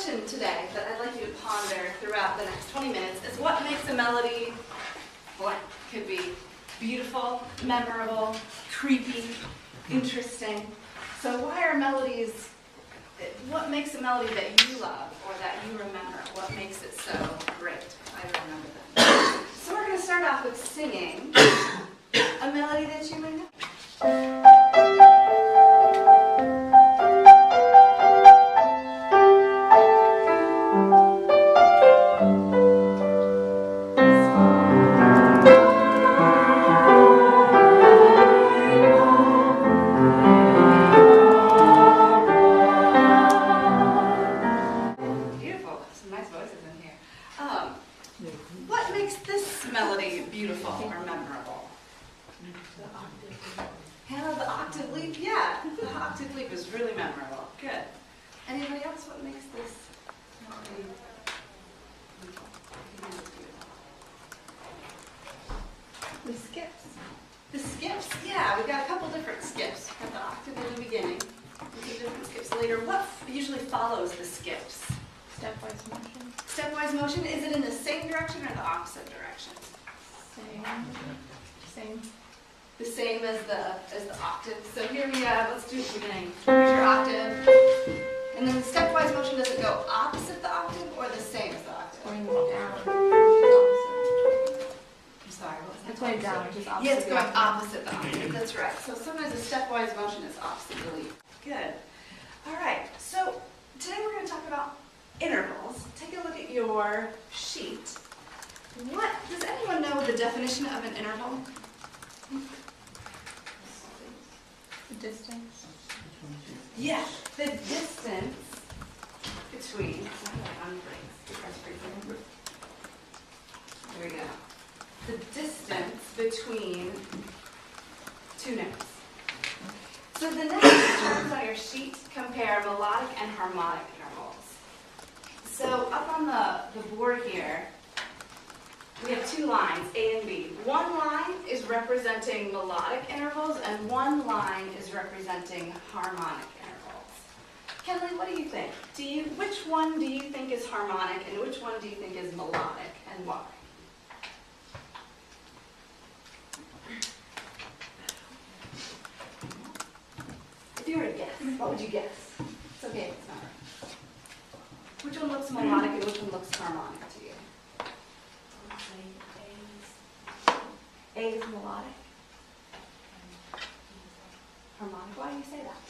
question today that I'd like you to ponder throughout the next 20 minutes is what makes a melody blank? Could be beautiful, memorable, creepy, interesting. So why are melodies, what makes a melody that you love or that you remember? What makes it so great? I remember that. So we're going to start off with singing a melody that you may know. What makes this melody beautiful or memorable? The octave. Hannah, the octave leap? Yeah, the octave leap is really memorable. Good. Anybody else? What makes this melody beautiful? The skips. The skips? Yeah, we've got a couple different skips. We've got the octave in the beginning. We do different skips later. What usually follows the skips? Stepwise motion. Stepwise motion, is it in the same direction or the opposite direction? Same. The same as the octave. So here we have, let's do it at the beginning. Here's your octave. And then the stepwise motion, does it go opposite the octave or the same as the octave? Going down. I'm sorry, what was that? It's going down, which is opposite. Yeah, it's going opposite the octave. That's right. So sometimes the stepwise motion is opposite the leap. Good. All right. So today we're going to talk about intervals. Take a look at your sheet. What does anyone know the definition of an interval? The distance. Yeah, the distance between. There we go. The distance between two notes. So the next terms on your sheet compare melodic and harmonic intervals. So up on the board here, we have two lines, A and B. One line is representing melodic intervals, and one line is representing harmonic intervals. Kenley, what do you think? Which one do you think is harmonic, and which one do you think is melodic, and why? If you were to guess, what would you guess? It's okay if it's not right. Which one looks melodic and which one looks harmonic to you? A is melodic. Harmonic. Why do you say that?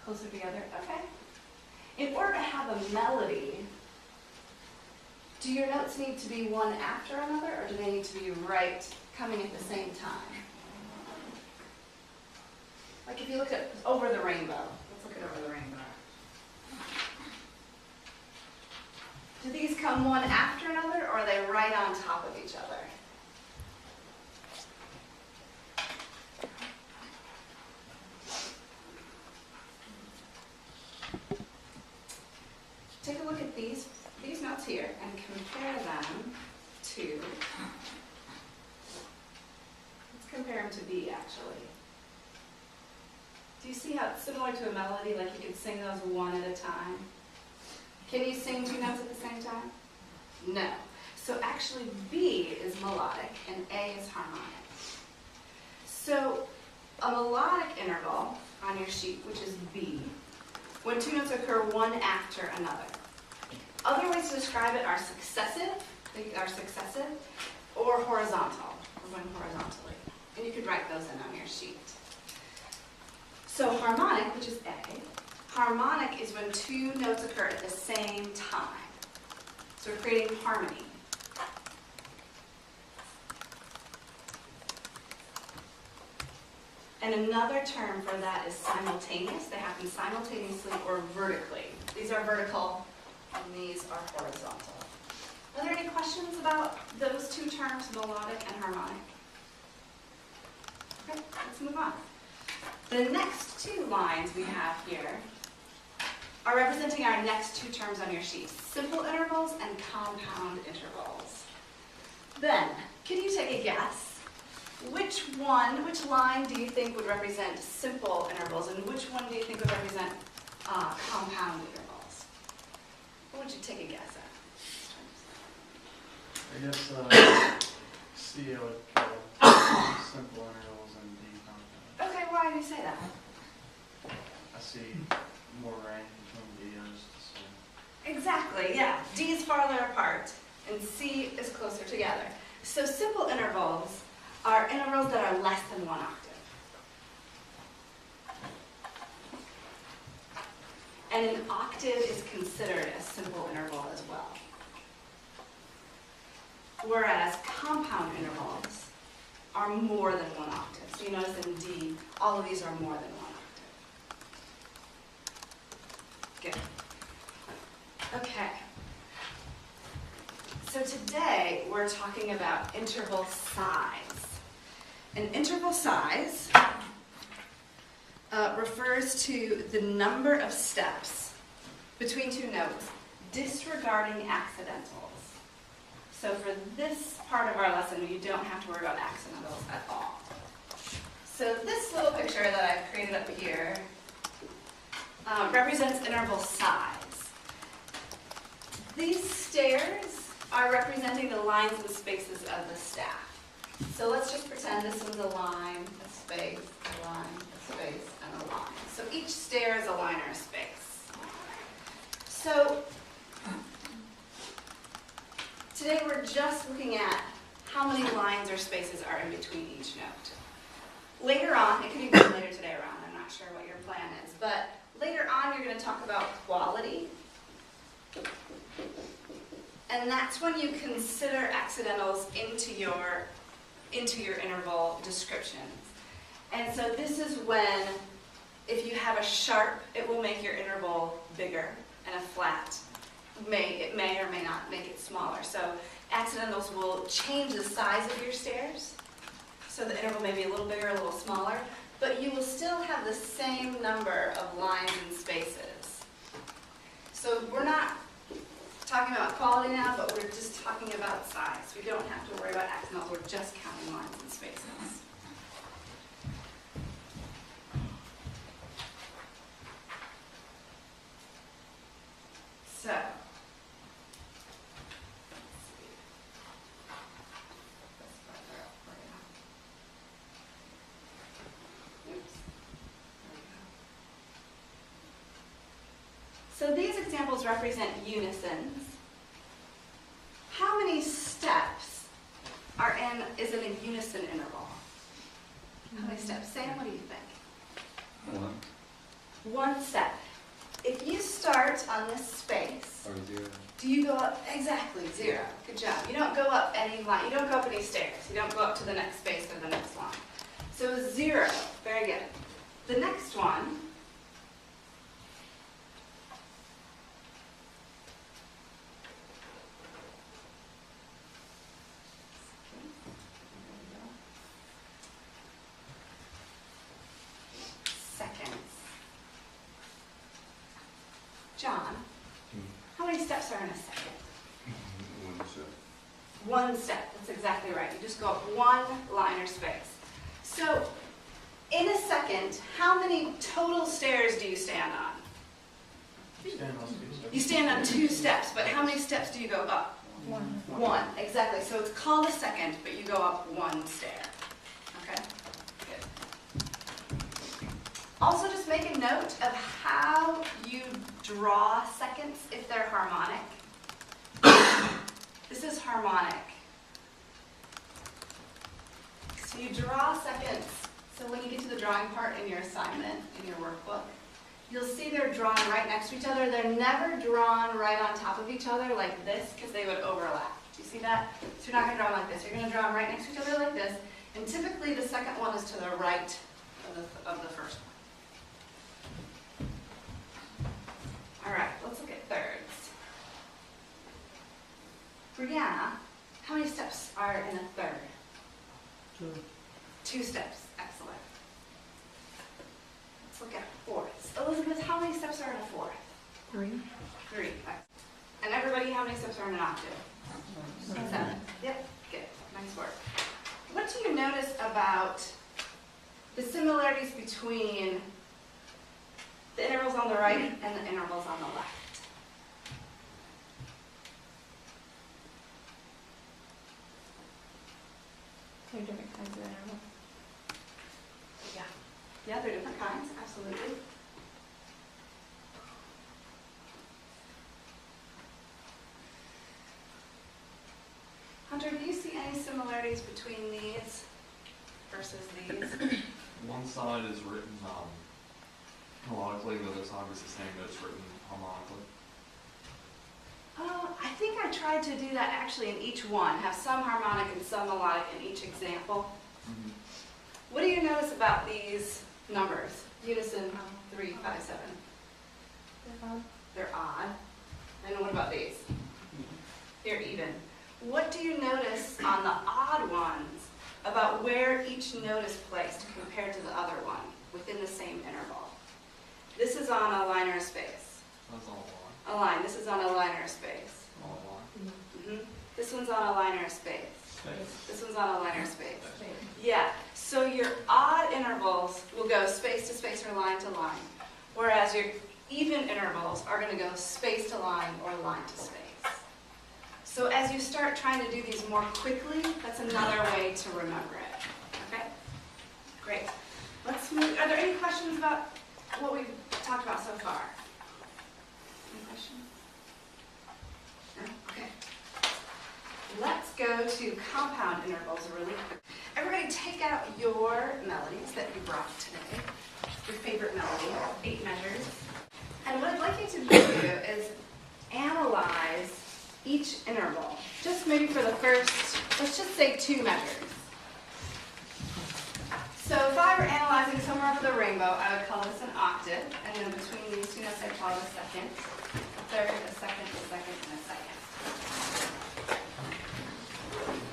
Closer together. Okay. In order to have a melody, do your notes need to be one after another, or do they need to be right coming at the same time? Like if you look at Over the Rainbow. Let's look at Over the Rainbow. Do these come one after another, or are they right on top of each other? Take a look at these notes here and compare them to, let's compare them to B actually. Do you see how it's similar to a melody, like you can sing those one at a time? Can you sing two notes at the same time? No. So actually B is melodic and A is harmonic. So a melodic interval on your sheet, which is B, when two notes occur one after another. Other ways to describe it are successive, or horizontal, or going horizontally. And you could write those in on your sheet. So harmonic, which is A, harmonic is when two notes occur at the same time. So we're creating harmony. And another term for that is simultaneous. They happen simultaneously or vertically. These are vertical and these are horizontal. Are there any questions about those two terms, melodic and harmonic? Okay, let's move on. The next two lines we have here are representing our next two terms on your sheet, simple intervals and compound intervals. Then, can you take a guess which line do you think would represent simple intervals, and which one do you think would represent compound intervals? What would you take a guess at? I guess C I would simple intervals and D compound. Okay, why do you say that? I see more range between D and C. Exactly, yeah. D is farther apart, and C is closer together. So simple intervals are intervals that are less than 1 octave. And an octave is considered a simple interval as well. Whereas compound intervals are more than 1 octave. So you notice in D, all of these are more than 1 octave. Good. Okay. So today we're talking about interval size. An interval size refers to the number of steps between 2 notes, disregarding accidentals. So for this part of our lesson, you don't have to worry about accidentals at all. So this little picture that I've created up here represents interval size. These stairs are representing the lines and spaces of the staff. So let's just pretend this one's a line, a space, a line, a space, and a line. So each stair is a line or a space. So today we're just looking at how many lines or spaces are in between each note. Later on, it could even be later today around, I'm not sure what your plan is, but later on you're going to talk about quality. And that's when you consider accidentals into your interval descriptions. And so this is when, if you have a sharp, it will make your interval bigger, and a flat, it may or may not make it smaller. So accidentals will change the size of your stairs. So the interval may be a little bigger, a little smaller, but you will still have the same number of lines and spaces. So we're not talking about quality now, but we're just talking about size. We don't have to worry about accidentals, we're just counting lines and spaces. So, let's see. This further up for you. Oops. There we go. So these examples represent unisons. How many steps is in a unison interval? How many steps? Sam, what do you think? 1 1 step. If you start on this space, or 0. do you go up? Exactly, 0. Good job. You don't go up any line. You don't go up any stairs. You don't go up to the next space or the next line. So 0. Very good. The next one. Seconds. John, how many steps are in a second? 1 step. 1 step, that's exactly right. You just go up 1 line or space. So, in a second, how many total stairs do you stand on? Stand on 2 steps. You stand on 2 steps, but how many steps do you go up? 1, exactly. So it's called a second, but you go up 1 stair. Okay? Good. Also, just make a note of how you draw seconds if they're harmonic. This is harmonic. So you draw seconds. So when you get to the drawing part in your assignment, in your workbook, you'll see they're drawn right next to each other. They're never drawn right on top of each other like this because they would overlap. Do you see that? So you're not going to draw them like this. You're going to draw them right next to each other like this. And typically the second one is to the right of the first one. All right, let's look at thirds. Brianna, how many steps are in a third? 2 steps. Excellent. Let's look at fourths. Elizabeth, how many steps are in a fourth? 3. 3. And everybody, how many steps are in an octave? 7. Yep, good. Nice work. what do you notice about the similarities between the intervals on the right and the intervals on the left? They're different kinds of intervals. Yeah. Yeah, they're different kinds, absolutely. Hunter, do you see any similarities between these versus these? One side is written melodically, the other side is the same, but it's written harmonically. I think I tried to do that actually in each one, have some harmonic and some melodic in each example. What do you notice about these numbers? Unison, 3, 5, 7. They're odd. And what about these? They're even. What do you notice on the odd ones about where each note is placed compared to the other one within the same interval? This is on a line or a space. That's all A line. This is on a line or a space. All one. This one's on a line or a space. Space. This one's on a line or a space. Yeah. So your odd intervals will go space to space or line to line, whereas your even intervals are going to go space to line or line to space. So as you start trying to do these more quickly, that's another way to remember it. Okay? Great. Let's move. Are there any questions about what we've talked about so far? Any questions? No? Okay. Let's go to compound intervals really quick. Everybody take out your melodies that you brought today, your favorite melody, 8 measures. And what I'd like you to do is analyze each interval, just maybe for the first, let's just say 2 measures. So if I were analyzing somewhere over the rainbow, I would call this an octave, and then between these 2 notes I'd call it a second, a third, a second, a second, and a second.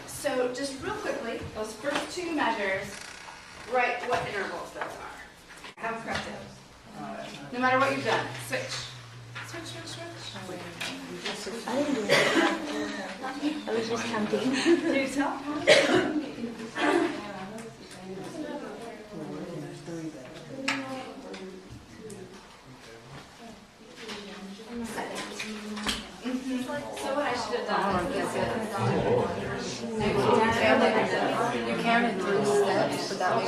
So just real quickly, those first 2 measures, write what intervals those are. Have them corrected. No matter what you've done, switch. Switch, switch, switch. I didn't do it. I was just counting. Can you tell? So what I should have done is You counted 3 steps, but that was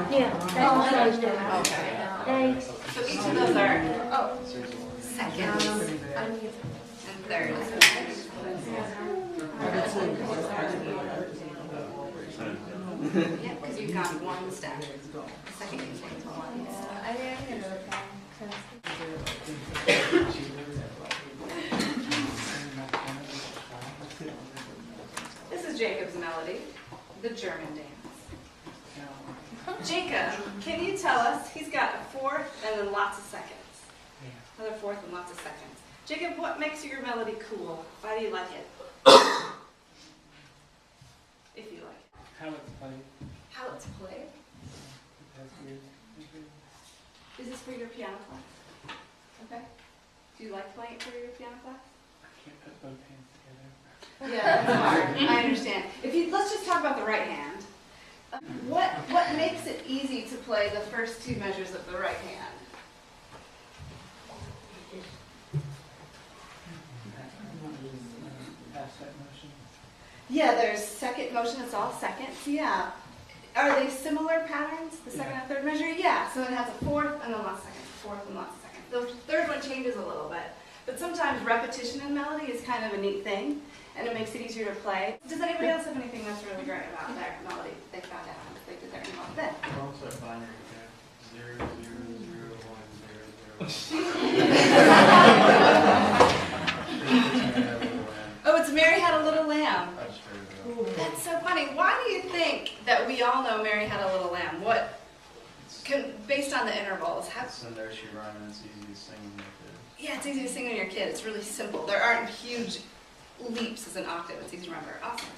Yeah. okay. Thanks. so each of those are seconds and thirds. Yeah, because you've got 1 step. The second you take to 1 step. I didn't know that. This is Jacob's melody, the German dance. Jacob, can you tell us, he's got a 4th and then lots of seconds. Another 4th and lots of seconds. Jacob, what makes your melody cool? Why do you like it? If you like it. How it's played. How it's played? That's weird. Is this for your piano class? Okay. Do you like playing it for your piano class? I can't put both hands together. Yeah, that's hard. I understand. Let's just talk about the right hand. What makes it easy to play the first 2 measures of the right hand? Pass that motion. Yeah, there's second motion. It's all seconds. Yeah. Are they similar patterns? The second and third measure? Yeah. So it has a 4th and then lots of seconds. 4th and lots of seconds. The third one changes a little bit. But sometimes repetition in melody is kind of a neat thing, and it makes it easier to play. Does anybody else have anything that's really great about their melody they found out if they did their interval then? Also binary code. 0, 0, 0, 1, 0, 0. Oh, it's Mary Had a Little Lamb. That's very good. That's so funny. Why do you think that we all know Mary Had a Little Lamb? Based on the intervals, It's a nursery rhyme and it's easy to sing when you're a kid. yeah, it's easy to sing when you're a kid. It's really simple. There aren't huge leaps as an octave. It's easy to remember. Awesome.